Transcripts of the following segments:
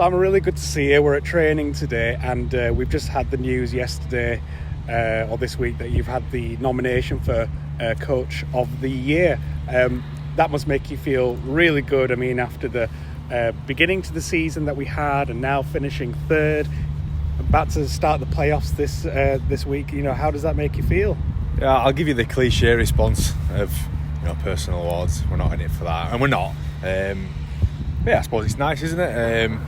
So I'm really good to see you. We're at training today, and we've just had the news yesterday or this week that you've had the nomination for Coach of the Year. That must make you feel really good. I mean, after the beginning to the season that we had, and now finishing third, about to start the playoffs this week. You know, how does that make you feel? Yeah, I'll give you the cliche response of, personal awards. We're not in it for that, and we're not. But yeah, I suppose it's nice, isn't it?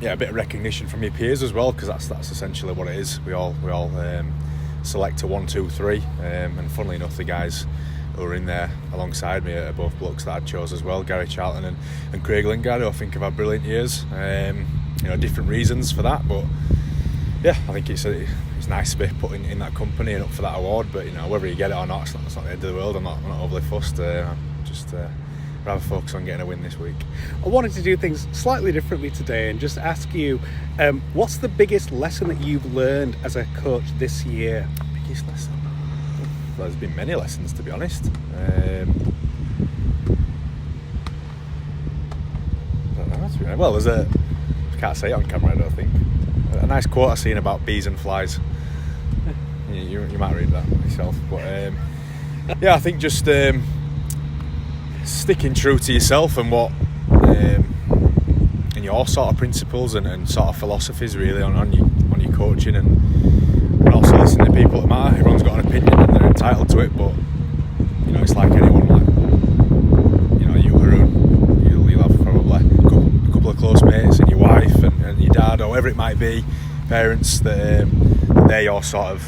A bit of recognition from your peers as well, because that's essentially what it is. We all select a 1, 2, 3, and funnily enough, the guys who are in there alongside me are both blokes that I chose as well, Gary Charlton and Craig Lingard, who I think have had brilliant years. Different reasons for that, but yeah, I think it's nice to be put in that company and up for that award. But whether you get it or not, it's not the end of the world. I'm not overly fussed. Just rather focus on getting a win this week. I wanted to do things slightly differently today and just ask you, what's the biggest lesson that you've learned as a coach this year? Biggest lesson? Well, there's been many lessons, to be honest. I don't know, to be honest. Well, I can't say it on camera, I don't think. A nice quote I've seen about bees and flies. You might read that yourself, but I think just sticking true to yourself and what and your sort of principles and sort of philosophies really on your coaching, and also listening to people that matter. Everyone's got an opinion and they're entitled to it, but it's like anyone. You Haroon, you'll have probably a couple of close mates and your wife and your dad, or whatever it might be, parents that they're your sort of,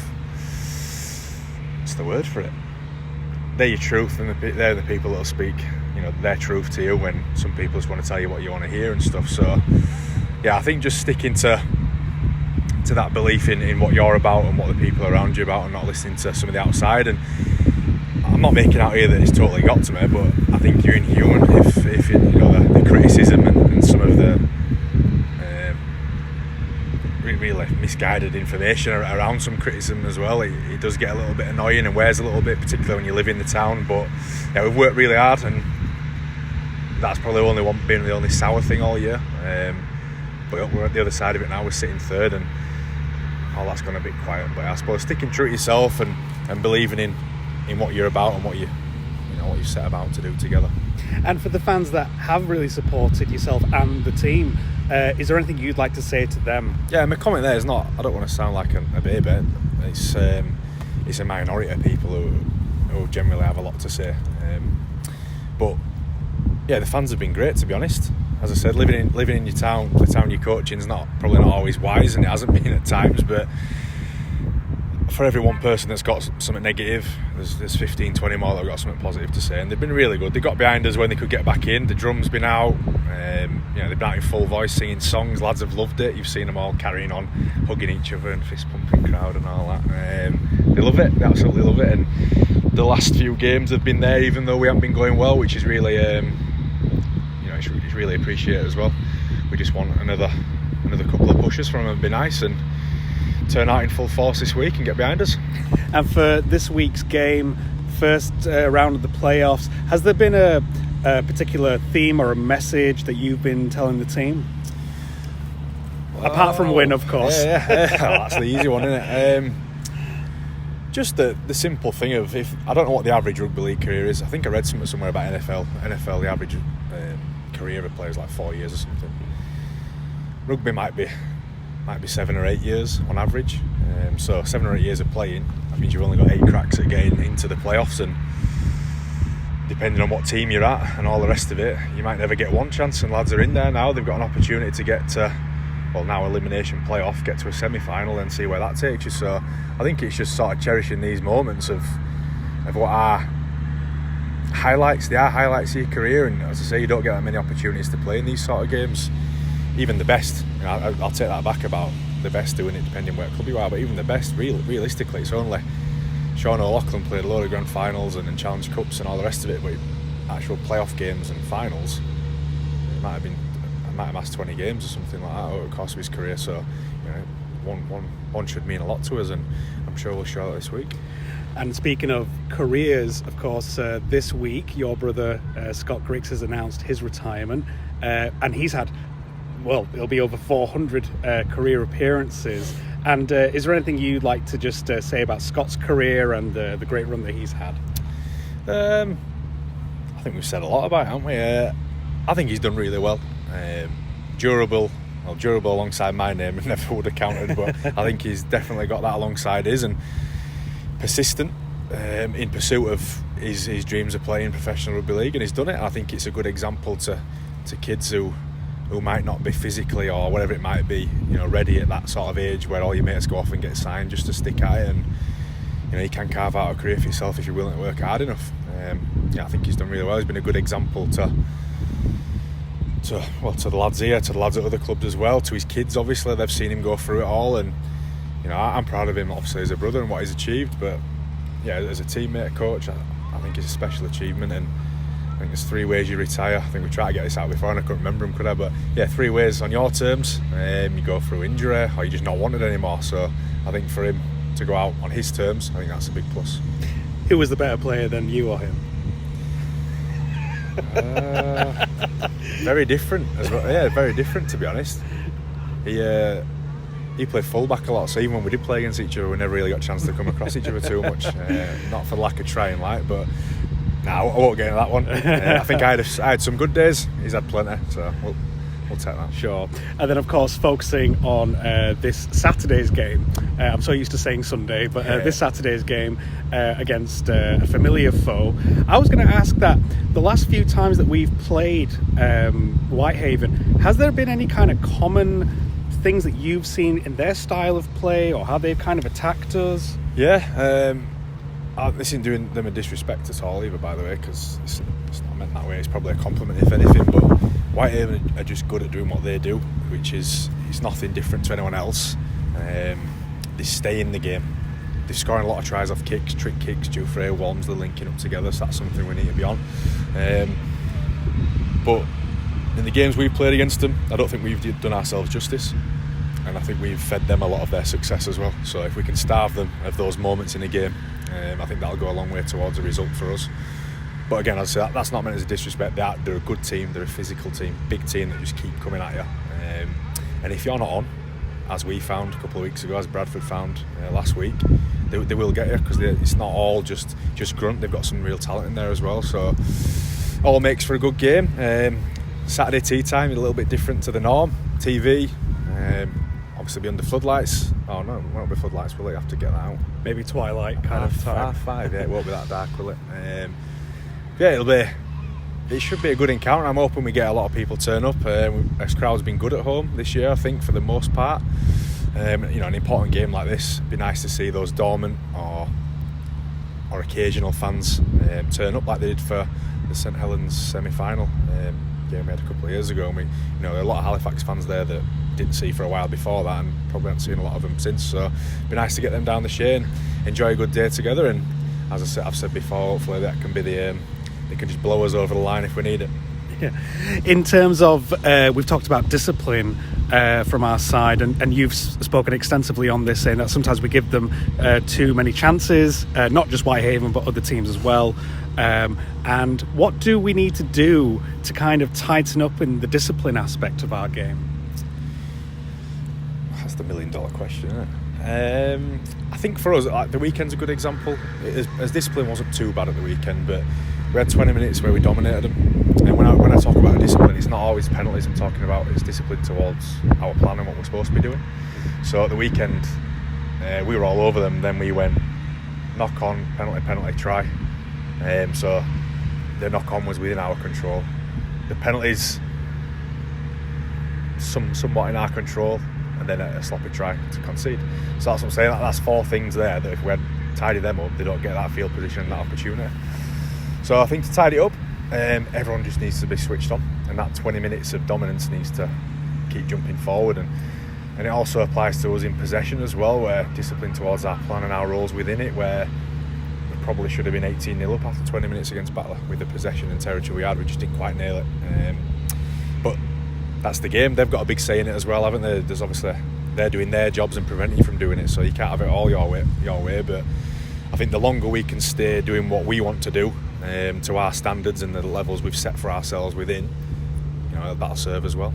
what's the word for it? They're your truth, and they're the people that'll speak, their truth to you when some people just want to tell you what you want to hear and stuff. So, yeah, I think just sticking to that belief in what you're about and what the people around you about, and not listening to some of the outside. And I'm not making out here that it's totally got to me, but I think you're inhuman if the criticism and some of the really misguided information around some criticism as well. It does get a little bit annoying and wears a little bit, particularly when you live in the town. But yeah, we've worked really hard, and that's probably been the only sour thing all year. But we're at the other side of it now. We're sitting third, and all that's gone a bit quiet. But I suppose sticking true to yourself and believing in what you're about and what you set about to do together. And for the fans that have really supported yourself and the team, is there anything you'd like to say to them? Yeah, my comment there is not, I don't want to sound like a baby. It's a minority of people who generally have a lot to say. But yeah, the fans have been great, to be honest. As I said, living in your town, the town you're coaching is probably not always wise, and it hasn't been at times, but for every one person that's got something negative, there's 15, 20 more that have got something positive to say, and they've been really good. They got behind us when they could get back in. The drum's been out, they've been out in full voice singing songs. Lads have loved it. You've seen them all carrying on, hugging each other and fist pumping crowd and all that. They love it. They absolutely love it. And the last few games have been there, even though we haven't been going well, which is really, it's really appreciated as well. We just want another couple of pushes from them. It'd be nice and turn out in full force this week and get behind us. And for this week's game, first round of the playoffs, has there been a particular theme or a message that you've been telling the team? Apart from win, of course. Yeah. That's the easy one, isn't it? Just the simple thing of, if I don't know what the average rugby league career is. I think I read somewhere about NFL. NFL, the average career of a player is like 4 years or something. Rugby might be 7 or 8 years on average. So 7 or 8 years of playing, that means you've only got 8 cracks at getting into the playoffs, and depending on what team you're at and all the rest of it, you might never get one chance. And lads are in there now. They've got an opportunity to get to, now elimination playoff, get to a semi-final and see where that takes you. So I think it's just sort of cherishing these moments of what are highlights. They are highlights of your career, and as I say, you don't get that many opportunities to play in these sort of games. Even the best, I'll take that back about the best doing it depending where club you are, but even the best, realistically, it's only Sean O'Loughlin played a load of grand finals and Challenge Cups and all the rest of it, but actual playoff games and finals, it might have asked 20 games or something like that over the course of his career. So one should mean a lot to us, and I'm sure we'll show that this week. And speaking of careers, of course, this week your brother Scott Grix has announced his retirement, and he's had well, it'll be over 400 career appearances. And is there anything you'd like to just say about Scott's career and the great run that he's had? I think we've said a lot about it, haven't we? I think he's done really well. Durable alongside my name, it never would have counted, but I think he's definitely got that alongside his, and persistent in pursuit of his dreams of playing professional rugby league, and he's done it. I think it's a good example to kids who might not be physically, or whatever it might be, ready at that sort of age where all your mates go off and get signed, just to stick at it, and you can carve out a career for yourself if you're willing to work hard enough. I think he's done really well. He's been a good example to the lads here, to the lads at other clubs as well, to his kids. Obviously, they've seen him go through it all, and I'm proud of him, obviously, as a brother and what he's achieved. But yeah, as a teammate, coach, I think it's a special achievement. And I think there's 3 ways you retire. I think we tried to get this out before and I couldn't remember them, could I? But yeah, 3 ways on your terms. You go through injury, or you're just not wanted anymore. So I think for him to go out on his terms, I think that's a big plus. Who was the better player than you or him? Very different as well. Yeah, very different, to be honest. He played fullback a lot, so even when we did play against each other, we never really got a chance to come across each other too much. Not for lack of trying, but I won't get into that one. I think I had some good days. He's had plenty, so we'll take that. Sure. And then, of course, focusing on this Saturday's game. I'm so used to saying Sunday, but this Saturday's game against a familiar foe. I was going to ask that the last few times that we've played Whitehaven, has there been any kind of common things that you've seen in their style of play, or how they've kind of attacked us? Yeah. This isn't doing them a disrespect at all either, by the way, because it's not meant that way. It's probably a compliment, if anything. But Whitehaven are just good at doing what they do, which is it's nothing different to anyone else. They stay in the game. They're scoring a lot of tries off kicks, trick kicks, due for Walmsley, they're linking up together, so that's something we need to be on. But in the games we've played against them, I don't think we've done ourselves justice, and I think we've fed them a lot of their success as well. So if we can starve them of those moments in the game, I think that'll go a long way towards a result for us. But again, I'd say that's not meant as a disrespect. They're a good team, they're a physical team, big team that just keep coming at you. And if you're not on, as we found a couple of weeks ago, as Bradford found last week, they will get you, because it's not all just grunt. They've got some real talent in there as well. So all makes for a good game. Saturday tea time is a little bit different to the norm. TV, obviously be under floodlights. Oh no, it won't be floodlights, will it? Have to get that out. Maybe twilight kind of time. 5, yeah, it won't be that dark, will it? Yeah, it should be a good encounter. I'm hoping we get a lot of people turn up. This crowd's been good at home this year, I think, for the most part. An important game like this, it'd be nice to see those dormant or occasional fans turn up like they did for the St Helens semi-final game we had a couple of years ago. And there are a lot of Halifax fans there that didn't see for a while before that, and probably haven't seen a lot of them since. So it'd be nice to get them down the Shane, enjoy a good day together, and as I've said before, hopefully that can be they can just blow us over the line if we need it. Yeah. In terms of, we've talked about discipline from our side, and you've spoken extensively on this, saying that sometimes we give them too many chances, not just Whitehaven but other teams as well. And what do we need to do to kind of tighten up in the discipline aspect of our game? That's the $1 million question, isn't it? I think for us, the weekend's a good example. As discipline wasn't too bad at the weekend, but we had 20 minutes where we dominated them. And when I talk about discipline, it's not always penalties I'm talking about. It's discipline towards our plan and what we're supposed to be doing. So at the weekend, we were all over them. Then we went knock on, penalty, try. So the knock on was within our control. The penalties, somewhat in our control, and then a sloppy try to concede. So that's what I'm saying. That's 4 things there that if we had tidied them up, they don't get that field position and that opportunity. So I think to tidy it up, everyone just needs to be switched on, and that 20 minutes of dominance needs to keep jumping forward. And it also applies to us in possession as well, where discipline towards our plan and our roles within it, where we probably should have been 18-0 up after 20 minutes against Battler. With the possession and territory we had, we just didn't quite nail it. But that's the game. They've got a big say in it as well, haven't they? There's obviously, they're doing their jobs and preventing you from doing it, so you can't have it all your way. But I think the longer we can stay doing what we want to do, to our standards and the levels we've set for ourselves within, that'll serve as well.